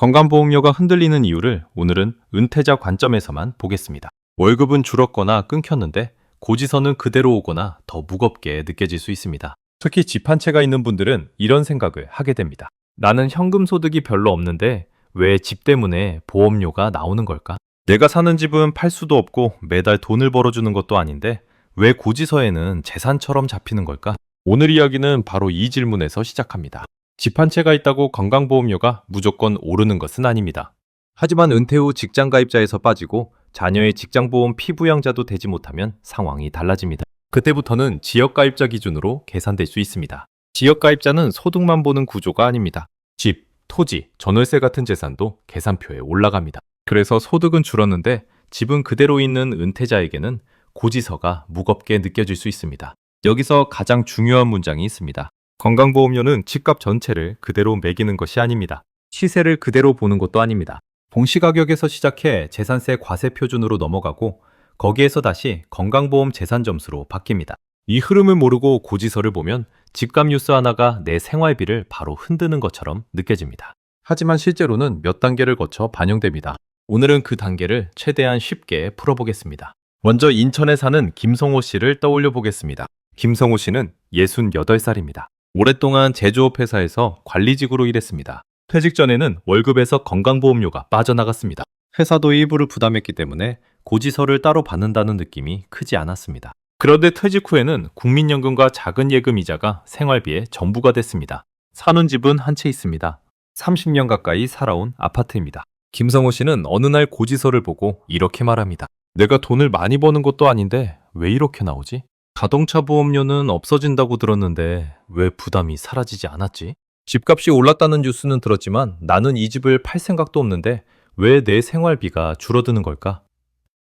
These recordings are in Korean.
건강보험료가 흔들리는 이유를 오늘은 은퇴자 관점에서만 보겠습니다. 월급은 줄었거나 끊겼는데 고지서는 그대로 오거나 더 무겁게 느껴질 수 있습니다. 특히 집 한 채가 있는 분들은 이런 생각을 하게 됩니다. 나는 현금 소득이 별로 없는데 왜 집 때문에 보험료가 나오는 걸까? 내가 사는 집은 팔 수도 없고 매달 돈을 벌어주는 것도 아닌데 왜 고지서에는 재산처럼 잡히는 걸까? 오늘 이야기는 바로 이 질문에서 시작합니다. 집 한 채가 있다고 건강보험료가 무조건 오르는 것은 아닙니다. 하지만 은퇴 후 직장가입자에서 빠지고 자녀의 직장보험 피부양자도 되지 못하면 상황이 달라집니다. 그때부터는 지역가입자 기준으로 계산될 수 있습니다. 지역가입자는 소득만 보는 구조가 아닙니다. 집, 토지, 전월세 같은 재산도 계산표에 올라갑니다. 그래서 소득은 줄었는데 집은 그대로 있는 은퇴자에게는 고지서가 무겁게 느껴질 수 있습니다. 여기서 가장 중요한 문장이 있습니다. 건강보험료는 집값 전체를 그대로 매기는 것이 아닙니다. 시세를 그대로 보는 것도 아닙니다. 공시가격에서 시작해 재산세 과세 표준으로 넘어가고 거기에서 다시 건강보험 재산점수로 바뀝니다. 이 흐름을 모르고 고지서를 보면 집값 뉴스 하나가 내 생활비를 바로 흔드는 것처럼 느껴집니다. 하지만 실제로는 몇 단계를 거쳐 반영됩니다. 오늘은 그 단계를 최대한 쉽게 풀어보겠습니다. 먼저 인천에 사는 김성호 씨를 떠올려 보겠습니다. 김성호 씨는 68살입니다. 오랫동안 제조업 회사에서 관리직으로 일했습니다. 퇴직 전에는 월급에서 건강보험료가 빠져나갔습니다. 회사도 일부를 부담했기 때문에 고지서를 따로 받는다는 느낌이 크지 않았습니다. 그런데 퇴직 후에는 국민연금과 작은 예금 이자가 생활비의 전부가 됐습니다. 사는 집은 한 채 있습니다. 30년 가까이 살아온 아파트입니다. 김성호 씨는 어느 날 고지서를 보고 이렇게 말합니다. 내가 돈을 많이 버는 것도 아닌데 왜 이렇게 나오지? 자동차 보험료는 없어진다고 들었는데 왜 부담이 사라지지 않았지? 집값이 올랐다는 뉴스는 들었지만 나는 이 집을 팔 생각도 없는데 왜 내 생활비가 줄어드는 걸까?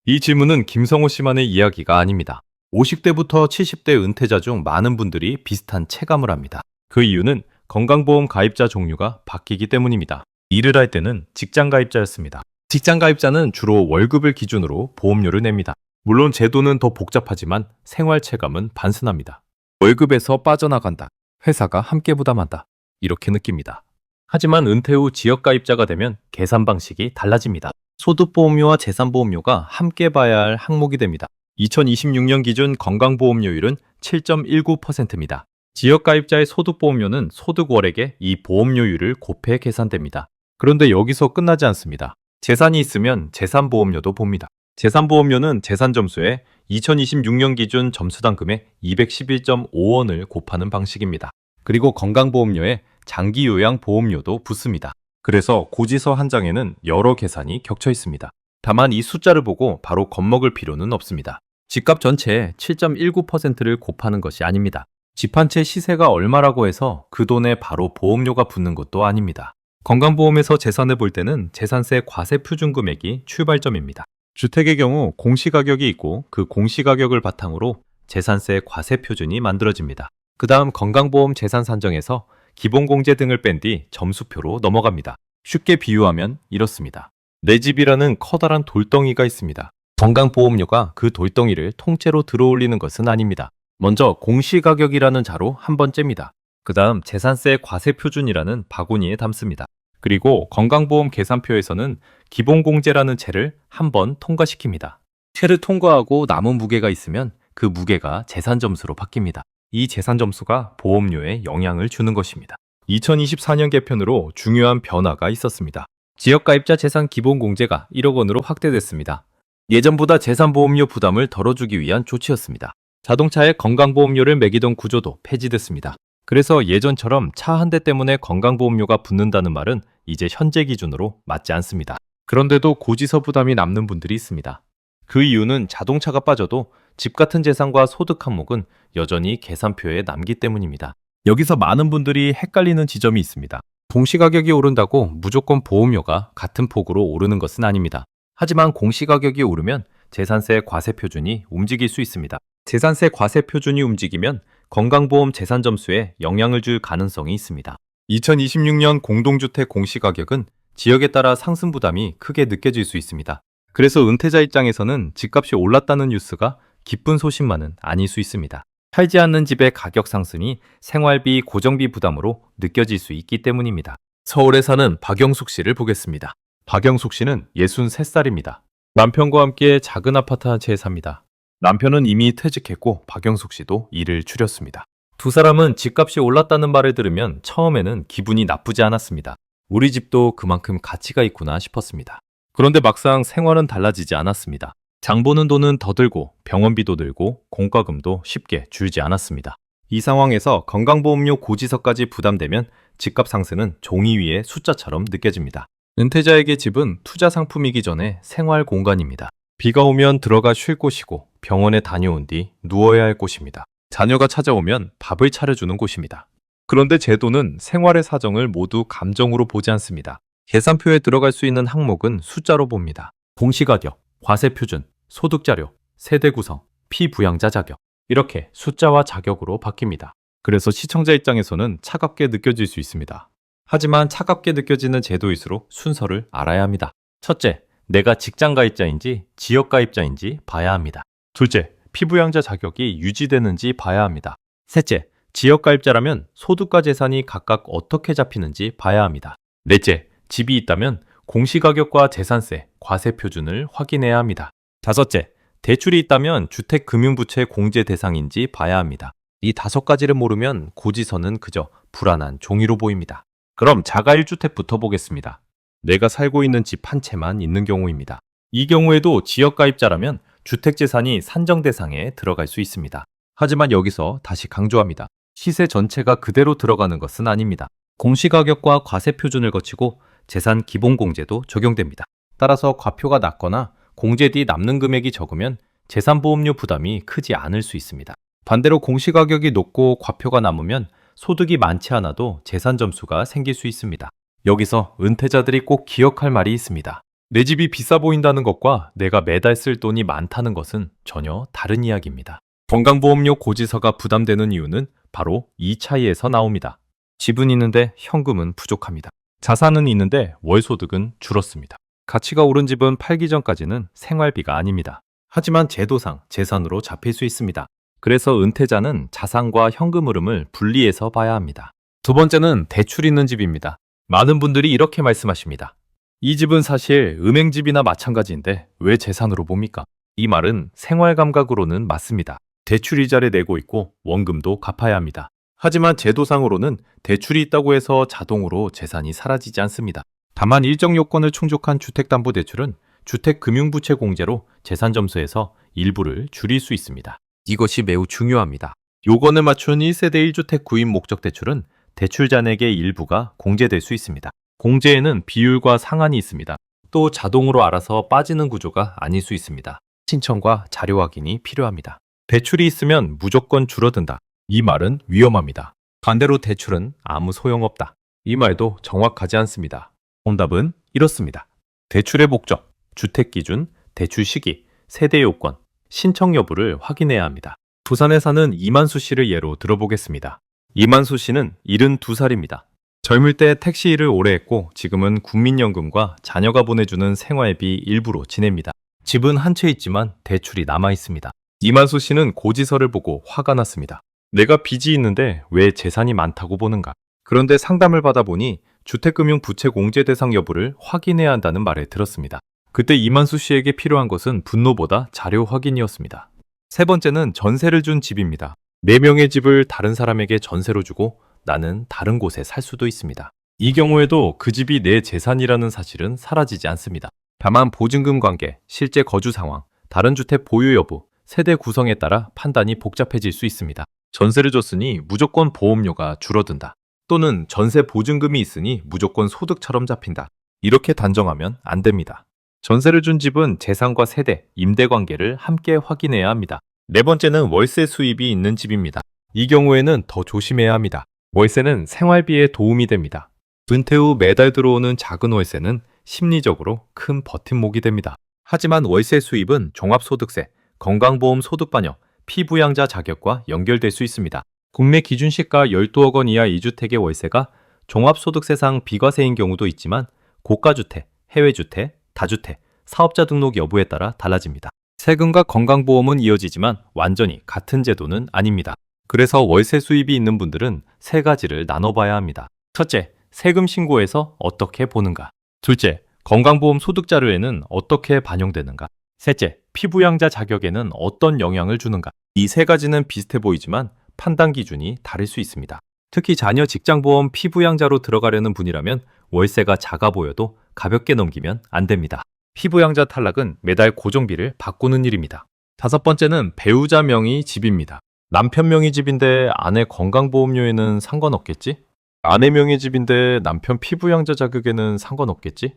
이 질문은 김성호 씨만의 이야기가 아닙니다. 50대부터 70대 은퇴자 중 많은 분들이 비슷한 체감을 합니다. 그 이유는 건강보험 가입자 종류가 바뀌기 때문입니다. 일을 할 때는 직장 가입자였습니다. 직장 가입자는 주로 월급을 기준으로 보험료를 냅니다. 물론 제도는 더 복잡하지만 생활 체감은 단순합니다. 월급에서 빠져나간다. 회사가 함께 부담한다. 이렇게 느낍니다. 하지만 은퇴 후 지역가입자가 되면 계산 방식이 달라집니다. 소득보험료와 재산보험료가 함께 봐야 할 항목이 됩니다. 2026년 기준 건강보험료율은 7.19%입니다. 지역가입자의 소득보험료는 소득월액에 이 보험료율을 곱해 계산됩니다. 그런데 여기서 끝나지 않습니다. 재산이 있으면 재산보험료도 봅니다. 재산보험료는 재산점수에 2026년 기준 점수당금의 211.5원을 곱하는 방식입니다. 그리고 건강보험료에 장기요양보험료도 붙습니다. 그래서 고지서 한 장에는 여러 계산이 겹쳐 있습니다. 다만 이 숫자를 보고 바로 겁먹을 필요는 없습니다. 집값 전체의 7.19%를 곱하는 것이 아닙니다. 집 한 채 시세가 얼마라고 해서 그 돈에 바로 보험료가 붙는 것도 아닙니다. 건강보험에서 재산을 볼 때는 재산세 과세 표준 금액이 출발점입니다. 주택의 경우 공시가격이 있고 그 공시가격을 바탕으로 재산세 과세 표준이 만들어집니다. 그 다음 건강보험 재산 산정에서 기본공제 등을 뺀 뒤 점수표로 넘어갑니다. 쉽게 비유하면 이렇습니다. 내 집이라는 커다란 돌덩이가 있습니다. 건강보험료가 그 돌덩이를 통째로 들어올리는 것은 아닙니다. 먼저 공시가격이라는 자로 한 번 잽니다. 그 다음 재산세 과세 표준이라는 바구니에 담습니다. 그리고 건강보험 계산표에서는 기본공제라는 채를 한 번 통과시킵니다. 채를 통과하고 남은 무게가 있으면 그 무게가 재산점수로 바뀝니다. 이 재산점수가 보험료에 영향을 주는 것입니다. 2024년 개편으로 중요한 변화가 있었습니다. 지역가입자 재산 기본공제가 1억 원으로 확대됐습니다. 예전보다 재산보험료 부담을 덜어주기 위한 조치였습니다. 자동차에 건강보험료를 매기던 구조도 폐지됐습니다. 그래서 예전처럼 차 한 대 때문에 건강보험료가 붙는다는 말은 이제 현재 기준으로 맞지 않습니다. 그런데도 고지서 부담이 남는 분들이 있습니다. 그 이유는 자동차가 빠져도 집 같은 재산과 소득 항목은 여전히 계산표에 남기 때문입니다. 여기서 많은 분들이 헷갈리는 지점이 있습니다. 공시가격이 오른다고 무조건 보험료가 같은 폭으로 오르는 것은 아닙니다. 하지만 공시가격이 오르면 재산세 과세 표준이 움직일 수 있습니다. 재산세 과세 표준이 움직이면 건강보험 재산점수에 영향을 줄 가능성이 있습니다. 2026년 공동주택 공시가격은 지역에 따라 상승 부담이 크게 느껴질 수 있습니다. 그래서 은퇴자 입장에서는 집값이 올랐다는 뉴스가 기쁜 소식만은 아닐 수 있습니다. 살지 않는 집의 가격 상승이 생활비, 고정비 부담으로 느껴질 수 있기 때문입니다. 서울에 사는 박영숙 씨를 보겠습니다. 박영숙 씨는 63살입니다. 남편과 함께 작은 아파트 한 채에 삽니다. 남편은 이미 퇴직했고 박영숙 씨도 일을 줄였습니다. 두 사람은 집값이 올랐다는 말을 들으면 처음에는 기분이 나쁘지 않았습니다. 우리 집도 그만큼 가치가 있구나 싶었습니다. 그런데 막상 생활은 달라지지 않았습니다. 장 보는 돈은 더 들고 병원비도 들고 공과금도 쉽게 줄지 않았습니다. 이 상황에서 건강보험료 고지서까지 부담되면 집값 상승은 종이 위의 숫자처럼 느껴집니다. 은퇴자에게 집은 투자 상품이기 전에 생활 공간입니다. 비가 오면 들어가 쉴 곳이고 병원에 다녀온 뒤 누워야 할 곳입니다. 자녀가 찾아오면 밥을 차려주는 곳입니다. 그런데 제도는 생활의 사정을 모두 감정으로 보지 않습니다. 계산표에 들어갈 수 있는 항목은 숫자로 봅니다. 공시가격, 과세표준, 소득자료, 세대 구성, 피부양자 자격 이렇게 숫자와 자격으로 바뀝니다. 그래서 시청자 입장에서는 차갑게 느껴질 수 있습니다. 하지만 차갑게 느껴지는 제도일수록 순서를 알아야 합니다. 첫째, 내가 직장 가입자인지 지역 가입자인지 봐야 합니다. 둘째, 피부양자 자격이 유지되는지 봐야 합니다. 셋째, 지역 가입자라면 소득과 재산이 각각 어떻게 잡히는지 봐야 합니다. 넷째, 집이 있다면 공시가격과 재산세, 과세 표준을 확인해야 합니다. 다섯째, 대출이 있다면 주택금융부채 공제 대상인지 봐야 합니다. 이 5가지를 모르면 고지서는 그저 불안한 종이로 보입니다. 그럼 자가 1주택부터 보겠습니다. 내가 살고 있는 집 한 채만 있는 경우입니다. 이 경우에도 지역가입자라면 주택재산이 산정 대상에 들어갈 수 있습니다. 하지만 여기서 다시 강조합니다. 시세 전체가 그대로 들어가는 것은 아닙니다. 공시가격과 과세표준을 거치고 재산 기본공제도 적용됩니다. 따라서 과표가 낮거나 공제 뒤 남는 금액이 적으면 재산보험료 부담이 크지 않을 수 있습니다. 반대로 공시가격이 높고 과표가 남으면 소득이 많지 않아도 재산 점수가 생길 수 있습니다. 여기서 은퇴자들이 꼭 기억할 말이 있습니다. 내 집이 비싸 보인다는 것과 내가 매달 쓸 돈이 많다는 것은 전혀 다른 이야기입니다. 건강보험료 고지서가 부담되는 이유는 바로 이 차이에서 나옵니다. 집은 있는데 현금은 부족합니다. 자산은 있는데 월소득은 줄었습니다. 가치가 오른 집은 팔기 전까지는 생활비가 아닙니다. 하지만 제도상 재산으로 잡힐 수 있습니다. 그래서 은퇴자는 자산과 현금 흐름을 분리해서 봐야 합니다. 두 번째는 대출 있는 집입니다. 많은 분들이 이렇게 말씀하십니다. 이 집은 사실 은행집이나 마찬가지인데 왜 재산으로 봅니까? 이 말은 생활 감각으로는 맞습니다. 대출 이자를 내고 있고 원금도 갚아야 합니다. 하지만 제도상으로는 대출이 있다고 해서 자동으로 재산이 사라지지 않습니다. 다만 일정 요건을 충족한 주택담보대출은 주택금융부채 공제로 재산점수에서 일부를 줄일 수 있습니다. 이것이 매우 중요합니다. 요건을 맞춘 1세대 1주택 구입 목적 대출은 대출 잔액의 일부가 공제될 수 있습니다. 공제에는 비율과 상한이 있습니다. 또 자동으로 알아서 빠지는 구조가 아닐 수 있습니다. 신청과 자료 확인이 필요합니다. 대출이 있으면 무조건 줄어든다. 이 말은 위험합니다. 반대로 대출은 아무 소용없다. 이 말도 정확하지 않습니다. 정답은 이렇습니다. 대출의 목적, 주택 기준, 대출 시기, 세대 요건, 신청 여부를 확인해야 합니다. 부산에 사는 이만수 씨를 예로 들어보겠습니다. 이만수 씨는 72살입니다. 젊을 때 택시 일을 오래 했고 지금은 국민연금과 자녀가 보내주는 생활비 일부로 지냅니다. 집은 한 채 있지만 대출이 남아 있습니다. 이만수 씨는 고지서를 보고 화가 났습니다. 내가 빚이 있는데 왜 재산이 많다고 보는가? 그런데 상담을 받아보니 주택금융 부채 공제 대상 여부를 확인해야 한다는 말을 들었습니다. 그때 이만수 씨에게 필요한 것은 분노보다 자료 확인이었습니다. 세 번째는 전세를 준 집입니다. 4명의 집을 다른 사람에게 전세로 주고 나는 다른 곳에 살 수도 있습니다. 이 경우에도 그 집이 내 재산이라는 사실은 사라지지 않습니다. 다만 보증금 관계, 실제 거주 상황, 다른 주택 보유 여부, 세대 구성에 따라 판단이 복잡해질 수 있습니다. 전세를 줬으니 무조건 보험료가 줄어든다. 또는 전세 보증금이 있으니 무조건 소득처럼 잡힌다. 이렇게 단정하면 안 됩니다. 전세를 준 집은 재산과 세대, 임대 관계를 함께 확인해야 합니다. 네 번째는 월세 수입이 있는 집입니다. 이 경우에는 더 조심해야 합니다. 월세는 생활비에 도움이 됩니다. 은퇴 후 매달 들어오는 작은 월세는 심리적으로 큰 버팀목이 됩니다. 하지만 월세 수입은 종합소득세, 건강보험 소득반영, 피부양자 자격과 연결될 수 있습니다. 국내 기준 시가 12억 원 이하 2주택의 월세가 종합소득세상 비과세인 경우도 있지만 고가주택, 해외주택, 다주택, 사업자 등록 여부에 따라 달라집니다. 세금과 건강보험은 이어지지만 완전히 같은 제도는 아닙니다. 그래서 월세 수입이 있는 분들은 3가지를 나눠봐야 합니다. 첫째, 세금 신고에서 어떻게 보는가? 둘째, 건강보험 소득 자료에는 어떻게 반영되는가? 셋째, 피부양자 자격에는 어떤 영향을 주는가? 이 세 가지는 비슷해 보이지만 판단 기준이 다를 수 있습니다. 특히 자녀 직장보험 피부양자로 들어가려는 분이라면 월세가 작아 보여도 가볍게 넘기면 안 됩니다. 피부양자 탈락은 매달 고정비를 바꾸는 일입니다. 다섯 번째는 배우자 명의 집입니다. 남편 명의 집인데 아내 건강보험료에는 상관없겠지? 아내 명의 집인데 남편 피부양자 자격에는 상관없겠지?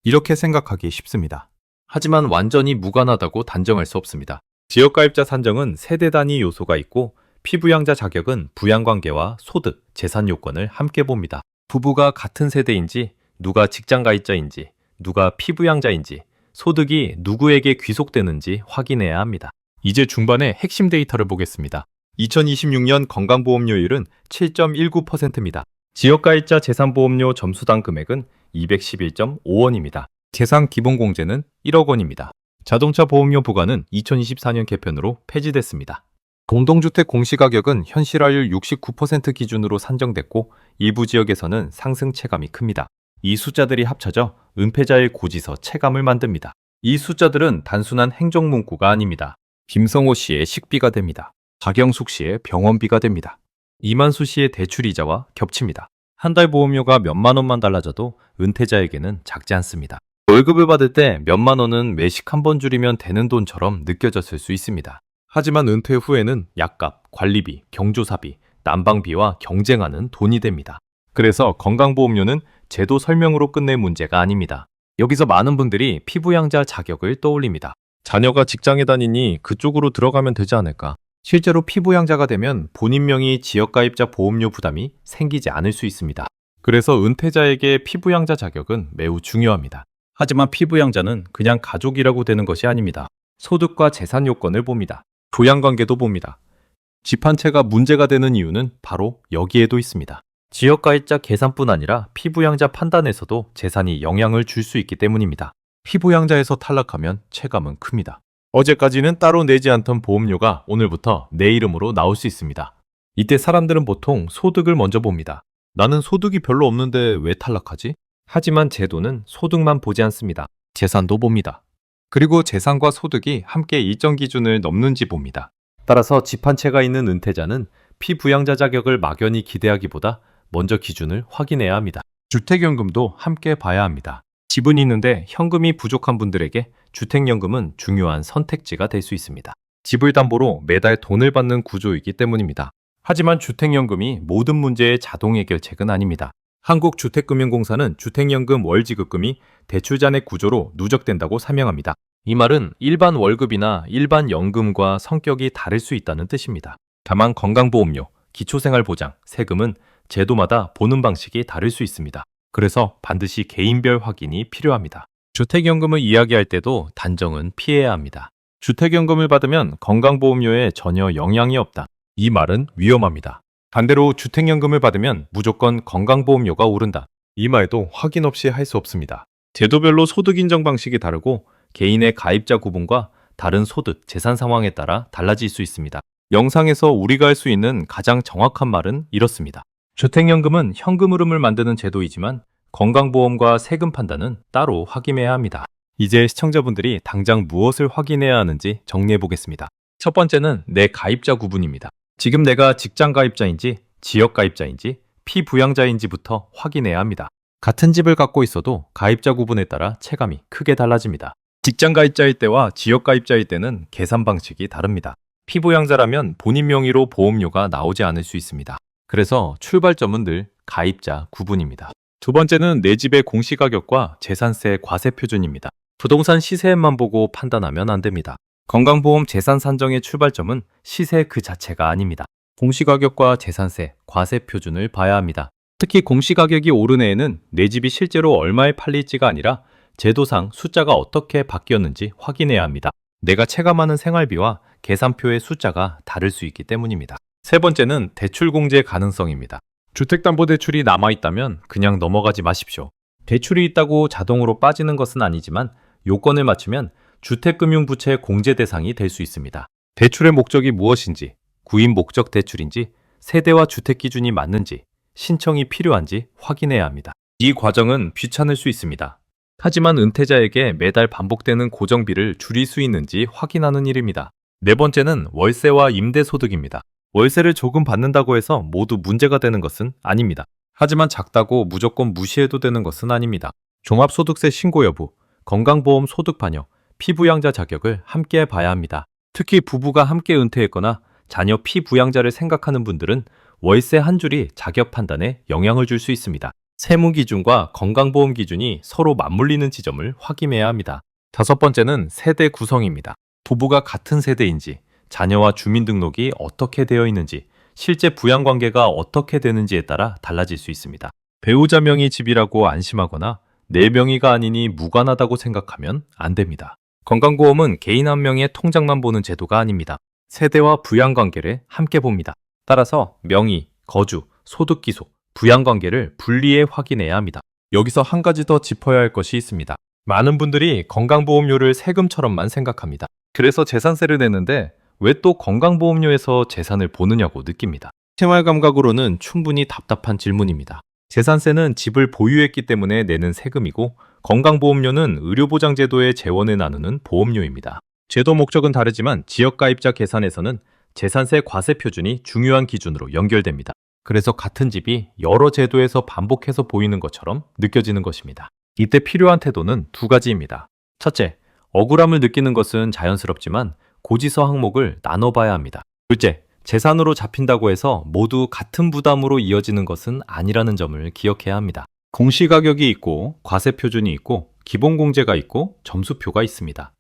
이렇게 생각하기 쉽습니다. 하지만 완전히 무관하다고 단정할 수 없습니다. 지역가입자 산정은 세대 단위 요소가 있고 피부양자 자격은 부양관계와 소득, 재산 요건을 함께 봅니다. 부부가 같은 세대인지, 누가 직장가입자인지, 누가 피부양자인지, 소득이 누구에게 귀속되는지 확인해야 합니다. 이제 중반에 핵심 데이터를 보겠습니다. 2026년 건강보험료율은 7.19%입니다. 지역가입자 재산보험료 점수당 금액은 211.5원입니다. 재산 기본공제는 1억 원입니다. 자동차 보험료 부과는 2024년 개편으로 폐지됐습니다. 공동주택 공시가격은 현실화율 69% 기준으로 산정됐고 일부 지역에서는 상승 체감이 큽니다. 이 숫자들이 합쳐져 은폐자의 고지서 체감을 만듭니다. 이 숫자들은 단순한 행정문구가 아닙니다. 김성호 씨의 식비가 됩니다. 박영숙 씨의 병원비가 됩니다. 이만수 씨의 대출이자와 겹칩니다. 한 달 보험료가 몇만 원만 달라져도 은퇴자에게는 작지 않습니다. 월급을 받을 때 몇만 원은 외식 한 번 줄이면 되는 돈처럼 느껴졌을 수 있습니다. 하지만 은퇴 후에는 약값, 관리비, 경조사비, 난방비와 경쟁하는 돈이 됩니다. 그래서 건강보험료는 제도 설명으로 끝낼 문제가 아닙니다. 여기서 많은 분들이 피부양자 자격을 떠올립니다. 자녀가 직장에 다니니 그쪽으로 들어가면 되지 않을까? 실제로 피부양자가 되면 본인 명의 지역가입자 보험료 부담이 생기지 않을 수 있습니다. 그래서 은퇴자에게 피부양자 자격은 매우 중요합니다. 하지만 피부양자는 그냥 가족이라고 되는 것이 아닙니다. 소득과 재산 요건을 봅니다. 부양관계도 봅니다. 집 한 채가 문제가 되는 이유는 바로 여기에도 있습니다. 지역가입자 계산뿐 아니라 피부양자 판단에서도 재산이 영향을 줄 수 있기 때문입니다. 피부양자에서 탈락하면 체감은 큽니다. 어제까지는 따로 내지 않던 보험료가 오늘부터 내 이름으로 나올 수 있습니다. 이때 사람들은 보통 소득을 먼저 봅니다. 나는 소득이 별로 없는데 왜 탈락하지? 하지만 제도는 소득만 보지 않습니다. 재산도 봅니다. 그리고 재산과 소득이 함께 일정 기준을 넘는지 봅니다. 따라서 집 한 채가 있는 은퇴자는 피부양자 자격을 막연히 기대하기보다 먼저 기준을 확인해야 합니다. 주택연금도 함께 봐야 합니다. 집은 있는데 현금이 부족한 분들에게 주택연금은 중요한 선택지가 될 수 있습니다. 집을 담보로 매달 돈을 받는 구조이기 때문입니다. 하지만 주택연금이 모든 문제의 자동 해결책은 아닙니다. 한국주택금융공사는 주택연금 월지급금이 대출잔액 구조로 누적된다고 설명합니다. 이 말은 일반 월급이나 일반 연금과 성격이 다를 수 있다는 뜻입니다. 다만 건강보험료, 기초생활보장, 세금은 제도마다 보는 방식이 다를 수 있습니다. 그래서 반드시 개인별 확인이 필요합니다. 주택연금을 이야기할 때도 단정은 피해야 합니다. 주택연금을 받으면 건강보험료에 전혀 영향이 없다. 이 말은 위험합니다. 반대로 주택연금을 받으면 무조건 건강보험료가 오른다. 이 말도 확인 없이 할 수 없습니다. 제도별로 소득 인정 방식이 다르고 개인의 가입자 구분과 다른 소득, 재산 상황에 따라 달라질 수 있습니다. 영상에서 우리가 할 수 있는 가장 정확한 말은 이렇습니다. 주택연금은 현금 흐름을 만드는 제도이지만 건강보험과 세금 판단은 따로 확인해야 합니다. 이제 시청자분들이 당장 무엇을 확인해야 하는지 정리해 보겠습니다. 첫 번째는 내 가입자 구분입니다. 지금 내가 직장 가입자인지, 지역 가입자인지, 피부양자인지부터 확인해야 합니다. 같은 집을 갖고 있어도 가입자 구분에 따라 체감이 크게 달라집니다. 직장 가입자일 때와 지역 가입자일 때는 계산 방식이 다릅니다. 피부양자라면 본인 명의로 보험료가 나오지 않을 수 있습니다. 그래서 출발점은 늘 가입자 구분입니다. 두 번째는 내 집의 공시가격과 재산세 과세 표준입니다. 부동산 시세만 보고 판단하면 안 됩니다. 건강보험 재산 산정의 출발점은 시세 그 자체가 아닙니다. 공시가격과 재산세, 과세 표준을 봐야 합니다. 특히 공시가격이 오른 해에는 내 집이 실제로 얼마에 팔릴지가 아니라 제도상 숫자가 어떻게 바뀌었는지 확인해야 합니다. 내가 체감하는 생활비와 계산표의 숫자가 다를 수 있기 때문입니다. 세 번째는 대출 공제 가능성입니다. 주택담보대출이 남아있다면 그냥 넘어가지 마십시오. 대출이 있다고 자동으로 빠지는 것은 아니지만 요건을 맞추면 주택금융부채 공제 대상이 될 수 있습니다. 대출의 목적이 무엇인지, 구인 목적 대출인지, 세대와 주택 기준이 맞는지, 신청이 필요한지 확인해야 합니다. 이 과정은 귀찮을 수 있습니다. 하지만 은퇴자에게 매달 반복되는 고정비를 줄일 수 있는지 확인하는 일입니다. 네 번째는 월세와 임대소득입니다. 월세를 조금 받는다고 해서 모두 문제가 되는 것은 아닙니다. 하지만 작다고 무조건 무시해도 되는 것은 아닙니다. 종합소득세 신고 여부, 건강보험 소득 반영, 피부양자 자격을 함께 봐야 합니다. 특히 부부가 함께 은퇴했거나 자녀 피부양자를 생각하는 분들은 월세 한 줄이 자격 판단에 영향을 줄 수 있습니다. 세무 기준과 건강보험 기준이 서로 맞물리는 지점을 확인해야 합니다. 다섯 번째는 세대 구성입니다. 부부가 같은 세대인지, 자녀와 주민등록이 어떻게 되어 있는지, 실제 부양관계가 어떻게 되는지에 따라 달라질 수 있습니다. 배우자 명의 집이라고 안심하거나 내 명의가 아니니 무관하다고 생각하면 안 됩니다. 건강보험은 개인 한 명의 통장만 보는 제도가 아닙니다. 세대와 부양관계를 함께 봅니다. 따라서 명의, 거주, 소득 기소, 부양관계를 분리해 확인해야 합니다. 여기서 한 가지 더 짚어야 할 것이 있습니다. 많은 분들이 건강보험료를 세금처럼만 생각합니다. 그래서 재산세를 내는데 왜 또 건강보험료에서 재산을 보느냐고 느낍니다. 생활감각으로는 충분히 답답한 질문입니다. 재산세는 집을 보유했기 때문에 내는 세금이고 건강보험료는 의료보장제도의 재원을 나누는 보험료입니다. 제도 목적은 다르지만 지역가입자 계산에서는 재산세 과세 표준이 중요한 기준으로 연결됩니다. 그래서 같은 집이 여러 제도에서 반복해서 보이는 것처럼 느껴지는 것입니다. 이때 필요한 태도는 두 가지입니다. 첫째, 억울함을 느끼는 것은 자연스럽지만 고지서 항목을 나눠봐야 합니다. 둘째, 재산으로 잡힌다고 해서 모두 같은 부담으로 이어지는 것은 아니라는 점을 기억해야 합니다. 공시가격이 있고 과세 표준이 있고 기본공제가 있고 점수표가 있습니다.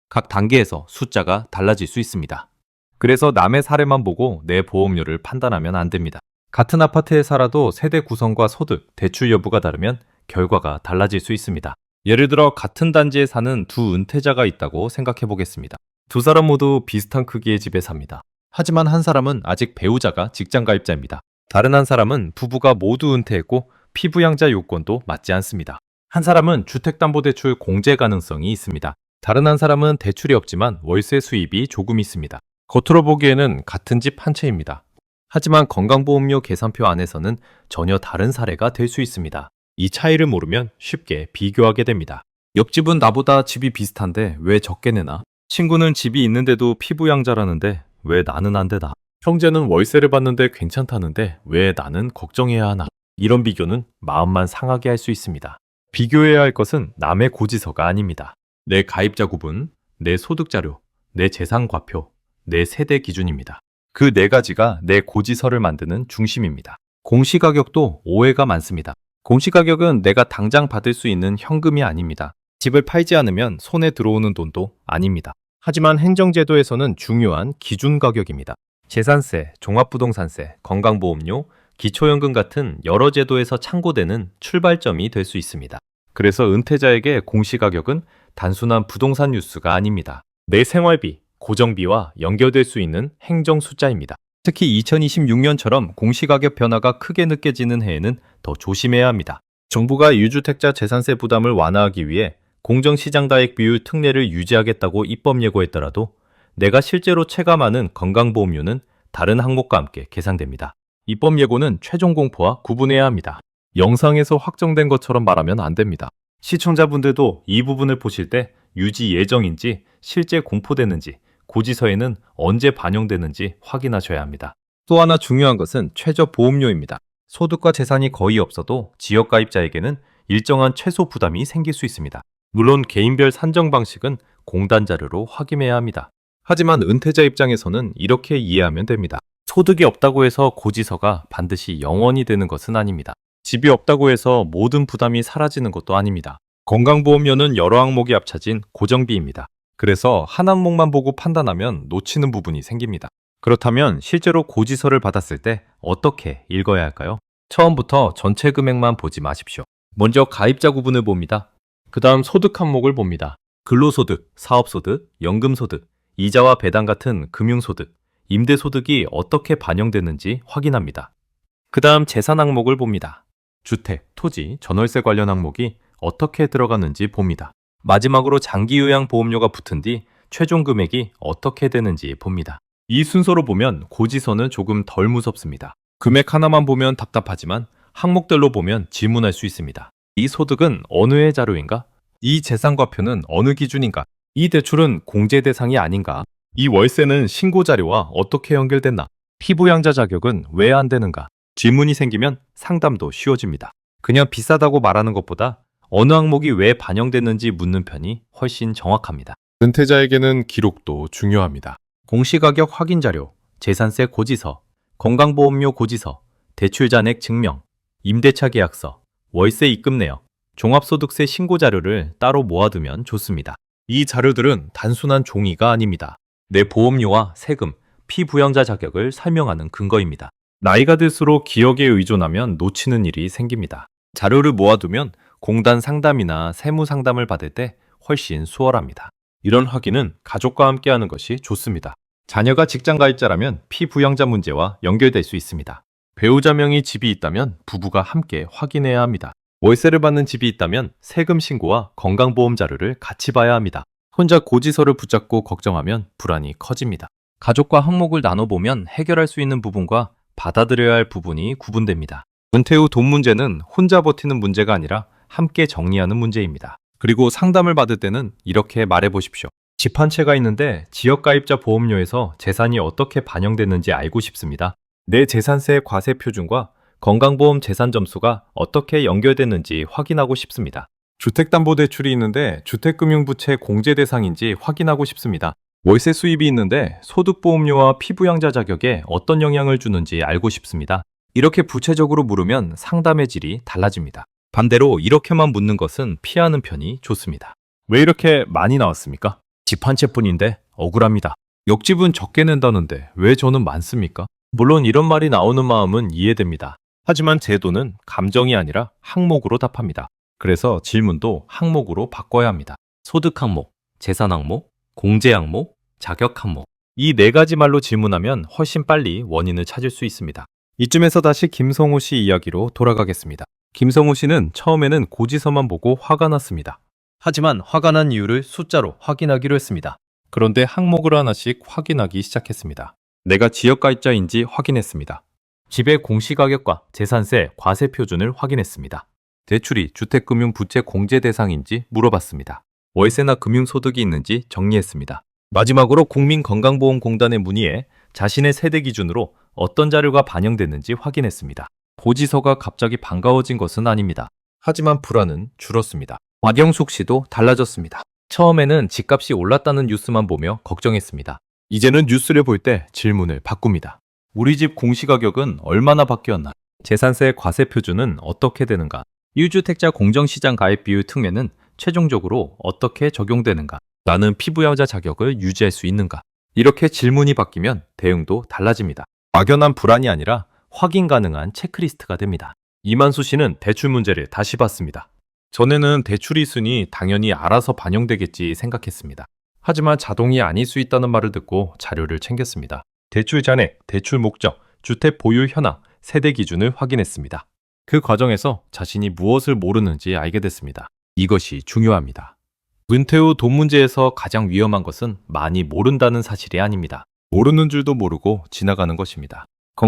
각 단계에서 숫자가 달라질 수 있습니다. 그래서 남의 사례만 보고 내 보험료를 판단하면 안 됩니다. 같은 아파트에 살아도 세대 구성과 소득, 대출 여부가 다르면 결과가 달라질 수 있습니다. 예를 들어 같은 단지에 사는 두 은퇴자가 있다고 생각해 보겠습니다. 두 사람 모두 비슷한 크기의 집에 삽니다. 하지만 한 사람은 아직 배우자가 직장가입자입니다. 다른 한 사람은 부부가 모두 은퇴했고 피부양자 요건도 맞지 않습니다. 한 사람은 주택담보대출 공제 가능성이 있습니다. 다른 한 사람은 대출이 없지만 월세 수입이 조금 있습니다. 겉으로 보기에는 같은 집 한 채입니다. 하지만 건강보험료 계산표 안에서는 전혀 다른 사례가 될 수 있습니다. 이 차이를 모르면 쉽게 비교하게 됩니다. 옆집은 나보다 집이 비슷한데 왜 적게 내나? 친구는 집이 있는데도 피부양자라는데 왜 나는 안 되나? 형제는 월세를 받는데 괜찮다는데 왜 나는 걱정해야 하나? 이런 비교는 마음만 상하게 할 수 있습니다. 비교해야 할 것은 남의 고지서가 아닙니다. 내 가입자 구분, 내 소득자료, 내 재산과표, 내 세대 기준입니다. 그 네 가지가 내 고지서를 만드는 중심입니다. 공시가격도 오해가 많습니다. 공시가격은 내가 당장 받을 수 있는 현금이 아닙니다. 집을 팔지 않으면 손에 들어오는 돈도 아닙니다. 하지만 행정제도에서는 중요한 기준가격입니다. 재산세, 종합부동산세, 건강보험료, 기초연금 같은 여러 제도에서 참고되는 출발점이 될 수 있습니다. 그래서 은퇴자에게 공시가격은 단순한 부동산 뉴스가 아닙니다. 내 생활비, 고정비와 연결될 수 있는 행정 숫자입니다. 특히 2026년처럼 공시가격 변화가 크게 느껴지는 해에는 더 조심해야 합니다. 정부가 유주택자 재산세 부담을 완화하기 위해 공정시장다액 비율 특례를 유지하겠다고 입법 예고했더라도 내가 실제로 체감하는 건강보험료는 다른 항목과 함께 계산됩니다. 입법 예고는 최종 공포와 구분해야 합니다. 영상에서 확정된 것처럼 말하면 안 됩니다. 시청자분들도 이 부분을 보실 때 유지 예정인지 실제 공포되는지 고지서에는 언제 반영되는지 확인하셔야 합니다. 또 하나 중요한 것은 최저 보험료입니다. 소득과 재산이 거의 없어도 지역가입자에게는 일정한 최소 부담이 생길 수 있습니다. 물론 개인별 산정 방식은 공단 자료로 확인해야 합니다. 하지만 은퇴자 입장에서는 이렇게 이해하면 됩니다. 소득이 없다고 해서 고지서가 반드시 영원히 되는 것은 아닙니다. 집이 없다고 해서 모든 부담이 사라지는 것도 아닙니다. 건강보험료는 여러 항목이 합쳐진 고정비입니다. 그래서 한 항목만 보고 판단하면 놓치는 부분이 생깁니다. 그렇다면 실제로 고지서를 받았을 때 어떻게 읽어야 할까요? 처음부터 전체 금액만 보지 마십시오. 먼저 가입자 구분을 봅니다. 그 다음 소득 항목을 봅니다. 근로소득, 사업소득, 연금소득, 이자와 배당 같은 금융소득, 임대소득이 어떻게 반영되는지 확인합니다. 그 다음 재산 항목을 봅니다. 주택, 토지, 전월세 관련 항목이 어떻게 들어가는지 봅니다. 마지막으로 장기요양 보험료가 붙은 뒤 최종 금액이 어떻게 되는지 봅니다. 이 순서로 보면 고지서는 조금 덜 무섭습니다. 금액 하나만 보면 답답하지만 항목들로 보면 질문할 수 있습니다. 이 소득은 어느 해 자료인가? 이 재산과표는 어느 기준인가? 이 대출은 공제 대상이 아닌가? 이 월세는 신고 자료와 어떻게 연결됐나? 피부양자 자격은 왜 안 되는가? 질문이 생기면 상담도 쉬워집니다. 그냥 비싸다고 말하는 것보다 어느 항목이 왜 반영됐는지 묻는 편이 훨씬 정확합니다. 은퇴자에게는 기록도 중요합니다. 공시가격 확인 자료, 재산세 고지서, 건강보험료 고지서, 대출 잔액 증명, 임대차 계약서, 월세 입금 내역, 종합소득세 신고 자료를 따로 모아두면 좋습니다. 이 자료들은 단순한 종이가 아닙니다. 내 보험료와 세금, 피부양자 자격을 설명하는 근거입니다. 나이가 들수록 기억에 의존하면 놓치는 일이 생깁니다. 자료를 모아두면 공단 상담이나 세무 상담을 받을 때 훨씬 수월합니다. 이런 확인은 가족과 함께 하는 것이 좋습니다. 자녀가 직장가입자라면 피부양자 문제와 연결될 수 있습니다. 배우자 명의 집이 있다면 부부가 함께 확인해야 합니다. 월세를 받는 집이 있다면 세금 신고와 건강보험 자료를 같이 봐야 합니다. 혼자 고지서를 붙잡고 걱정하면 불안이 커집니다. 가족과 항목을 나눠보면 해결할 수 있는 부분과 받아들여야 할 부분이 구분됩니다. 은퇴 후 돈 문제는 혼자 버티는 문제가 아니라 함께 정리하는 문제입니다. 그리고 상담을 받을 때는 이렇게 말해보십시오. 집 한 채가 있는데 지역가입자 보험료에서 재산이 어떻게 반영됐는지 알고 싶습니다. 내 재산세 과세 표준과 건강보험 재산 점수가 어떻게 연결됐는지 확인하고 싶습니다. 주택담보대출이 있는데 주택금융부채 공제 대상인지 확인하고 싶습니다. 월세 수입이 있는데 소득보험료와 피부양자 자격에 어떤 영향을 주는지 알고 싶습니다. 이렇게 구체적으로 물으면 상담의 질이 달라집니다. 반대로 이렇게만 묻는 것은 피하는 편이 좋습니다. 왜 이렇게 많이 나왔습니까? 집 한 채뿐인데 억울합니다. 옆집은 적게 낸다는데 왜 저는 많습니까? 물론 이런 말이 나오는 마음은 이해됩니다. 하지만 제도는 감정이 아니라 항목으로 답합니다. 그래서 질문도 항목으로 바꿔야 합니다. 소득 항목, 재산 항목, 공제 항목, 자격 항목. 이 네 가지 말로 질문하면 훨씬 빨리 원인을 찾을 수 있습니다. 이쯤에서 다시 김성호 씨 이야기로 돌아가겠습니다. 김성호 씨는 처음에는 고지서만 보고 화가 났습니다. 하지만 화가 난 이유를 숫자로 확인하기로 했습니다. 그런데 항목을 하나씩 확인하기 시작했습니다. 내가 지역가입자인지 확인했습니다. 집의 공시가격과 재산세 과세 표준을 확인했습니다. 대출이 주택금융부채 공제 대상인지 물어봤습니다. 월세나 금융소득이 있는지 정리했습니다. 마지막으로 국민건강보험공단에 문의해 자신의 세대 기준으로 어떤 자료가 반영됐는지 확인했습니다. 고지서가 갑자기 반가워진 것은 아닙니다. 하지만 불안은 줄었습니다. 곽영숙 씨도 달라졌습니다. 처음에는 집값이 올랐다는 뉴스만 보며 걱정했습니다. 이제는 뉴스를 볼 때 질문을 바꿉니다. 우리 집 공시가격은 얼마나 바뀌었나? 재산세 과세 표준은 어떻게 되는가? 1주택자 공정시장 가입 비율 특례는 최종적으로 어떻게 적용되는가? 나는 피부양자 자격을 유지할 수 있는가? 이렇게 질문이 바뀌면 대응도 달라집니다. 막연한 불안이 아니라 확인 가능한 체크리스트가 됩니다. 이만수 씨는 대출 문제를 다시 봤습니다. 전에는 대출이 있으니 당연히 알아서 반영되겠지 생각했습니다. 하지만 자동이 아닐 수 있다는 말을 듣고 자료를 챙겼습니다. 대출 잔액, 대출 목적, 주택 보유 현황, 세대 기준을 확인했습니다. 그 과정에서 자신이 무엇을 모르는지 알게 됐습니다. 이것이 중요합니다. 은퇴 후 돈 문제에서 가장 위험한 것은 많이 모른다는 사실이 아닙니다. 모르는 줄도 모르고 지나가는 것입니다.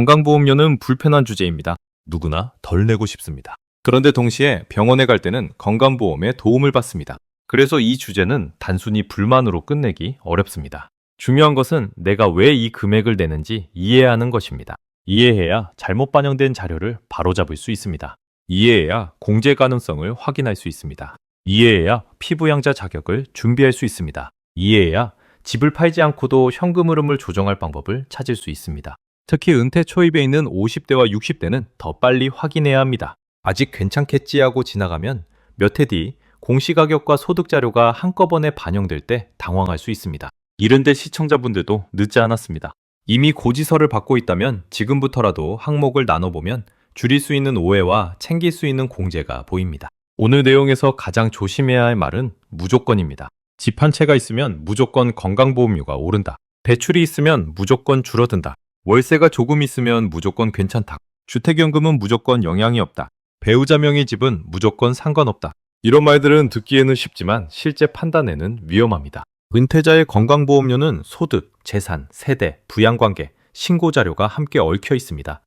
건강보험료는 불편한 주제입니다. 누구나 덜 내고 싶습니다. 그런데 동시에 병원에 갈 때는 건강보험의 도움을 받습니다. 그래서 이 주제는 단순히 불만으로 끝내기 어렵습니다. 중요한 것은 내가 왜 이 금액을 내는지 이해하는 것입니다. 이해해야 잘못 반영된 자료를 바로잡을 수 있습니다. 이해해야 공제 가능성을 확인할 수 있습니다. 이해해야 피부양자 자격을 준비할 수 있습니다. 이해해야 집을 팔지 않고도 현금 흐름을 조정할 방법을 찾을 수 있습니다. 특히 은퇴 초입에 있는 50대와 60대는 더 빨리 확인해야 합니다. 아직 괜찮겠지 하고 지나가면 몇 해 뒤 공시가격과 소득 자료가 한꺼번에 반영될 때 당황할 수 있습니다. 이른데 시청자분들도 늦지 않았습니다. 이미 고지서를 받고 있다면 지금부터라도 항목을 나눠보면 줄일 수 있는 오해와 챙길 수 있는 공제가 보입니다. 오늘 내용에서 가장 조심해야 할 말은 무조건입니다. 집 한 채가 있으면 무조건 건강보험료가 오른다. 대출이 있으면 무조건 줄어든다. 월세가 조금 있으면 무조건 괜찮다. 주택연금은 무조건 영향이 없다. 배우자 명의 집은 무조건 상관없다. 이런 말들은 듣기에는 쉽지만 실제 판단에는 위험합니다. 은퇴자의 건강보험료는 소득, 재산, 세대, 부양관계, 신고 자료가 함께 얽혀 있습니다.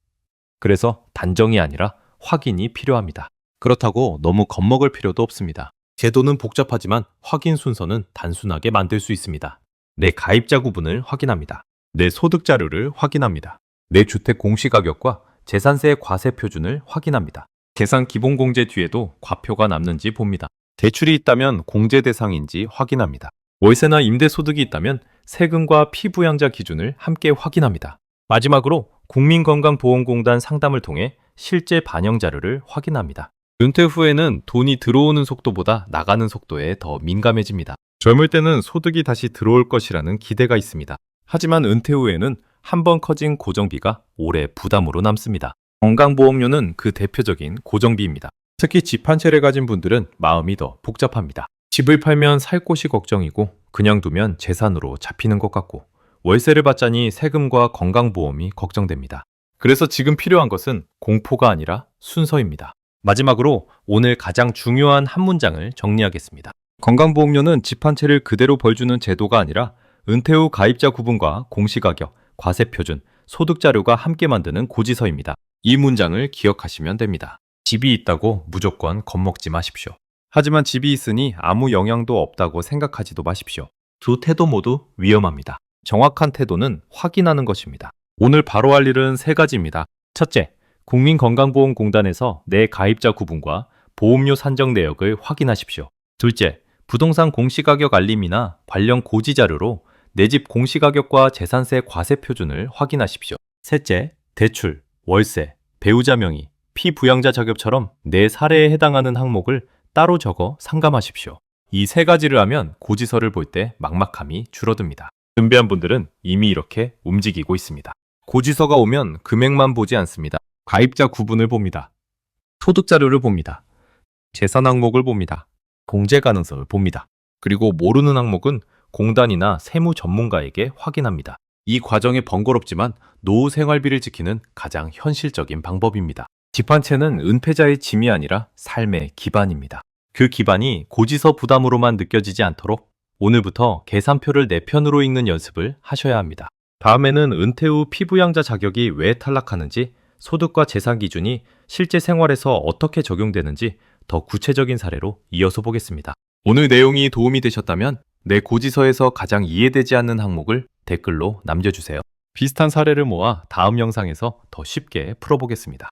그래서 단정이 아니라 확인이 필요합니다. 그렇다고 너무 겁먹을 필요도 없습니다. 제도는 복잡하지만 확인 순서는 단순하게 만들 수 있습니다. 내 가입자 구분을 확인합니다. 내 소득 자료를 확인합니다. 내 주택 공시가격과 재산세 과세 표준을 확인합니다. 계산 기본 공제 뒤에도 과표가 남는지 봅니다. 대출이 있다면 공제 대상인지 확인합니다. 월세나 임대 소득이 있다면 세금과 피부양자 기준을 함께 확인합니다. 마지막으로 국민건강보험공단 상담을 통해 실제 반영 자료를 확인합니다. 은퇴 후에는 돈이 들어오는 속도보다 나가는 속도에 더 민감해집니다. 젊을 때는 소득이 다시 들어올 것이라는 기대가 있습니다. 하지만 은퇴 후에는 한 번 커진 고정비가 오래 부담으로 남습니다. 건강보험료는 그 대표적인 고정비입니다. 특히 집 한 채를 가진 분들은 마음이 더 복잡합니다. 집을 팔면 살 곳이 걱정이고 그냥 두면 재산으로 잡히는 것 같고 월세를 받자니 세금과 건강보험이 걱정됩니다. 그래서 지금 필요한 것은 공포가 아니라 순서입니다. 마지막으로 오늘 가장 중요한 한 문장을 정리하겠습니다. 건강보험료는 집 한 채를 그대로 벌주는 제도가 아니라 은퇴 후 가입자 구분과 공시가격, 과세표준, 소득자료가 함께 만드는 고지서입니다. 이 문장을 기억하시면 됩니다. 집이 있다고 무조건 겁먹지 마십시오. 하지만 집이 있으니 아무 영향도 없다고 생각하지도 마십시오. 두 태도 모두 위험합니다. 정확한 태도는 확인하는 것입니다. 오늘 바로 할 일은 세 가지입니다. 첫째, 국민건강보험공단에서 내 가입자 구분과 보험료 산정 내역을 확인하십시오. 둘째, 부동산 공시가격 알림이나 관련 고지 자료로 내 집 공시가격과 재산세 과세 표준을 확인하십시오. 셋째, 대출, 월세, 배우자 명의, 피부양자 자격처럼 내 사례에 해당하는 항목을 따로 적어 상감하십시오. 이 세 가지를 하면 고지서를 볼 때 막막함이 줄어듭니다. 준비한 분들은 이미 이렇게 움직이고 있습니다. 고지서가 오면 금액만 보지 않습니다. 가입자 구분을 봅니다. 소득 자료를 봅니다. 재산 항목을 봅니다. 공제 가능성을 봅니다. 그리고 모르는 항목은 공단이나 세무 전문가에게 확인합니다. 이 과정이 번거롭지만 노후 생활비를 지키는 가장 현실적인 방법입니다. 집 한 채는 은폐자의 짐이 아니라 삶의 기반입니다. 그 기반이 고지서 부담으로만 느껴지지 않도록 오늘부터 계산표를 내 편으로 읽는 연습을 하셔야 합니다. 다음에는 은퇴 후 피부양자 자격이 왜 탈락하는지, 소득과 재산 기준이 실제 생활에서 어떻게 적용되는지 더 구체적인 사례로 이어서 보겠습니다. 오늘 내용이 도움이 되셨다면 내 고지서에서 가장 이해되지 않는 항목을 댓글로 남겨주세요. 비슷한 사례를 모아 다음 영상에서 더 쉽게 풀어보겠습니다.